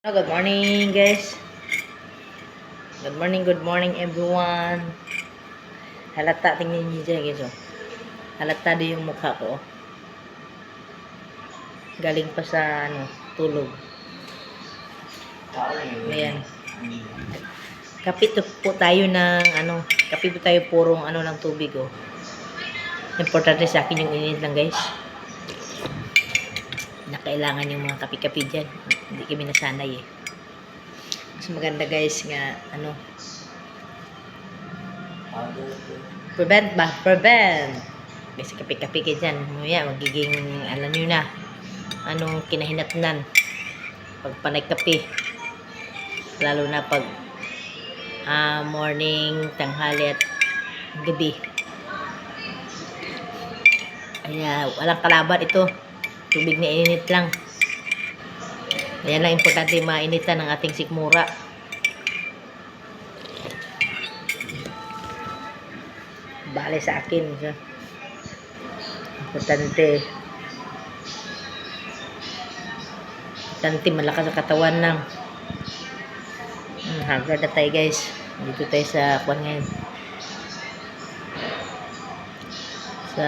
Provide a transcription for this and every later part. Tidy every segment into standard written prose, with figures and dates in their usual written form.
Good morning, guys. Good morning, everyone. Halata, tingnan niyo dyan, guys. Oh. Halata din yung mukha ko. Oh. Galing pa sa, tulog. Ayan. Kapit po tayo ng, kapit po tayo purong, ng tubig, oh. Importante sa akin yung init lang, guys. Nakailangan yung mga kapi-kapi dyan. Hindi kami nasanay, eh. Mas maganda, guys, nga, Prevent. Kasi kape-kape kayo dyan. Mamaya, magiging, alam nyo na, anong kinahinatnan. Pag panay kape. Lalo na pag morning, tanghali, at gabi. Kaya, walang kalaban ito. Tubig na init lang. Ayan lang importante, mainitan ng ating sikmura. Bale sa akin. Importante malakas ang katawan lang. Haggard na tayo, guys. Dito tayo sa kwan ngayon. Sa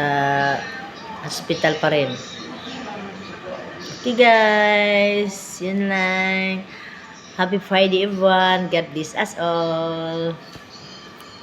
hospital pa rin. Okay, guys. Yun lang. Happy Friday, everyone. God bless us all.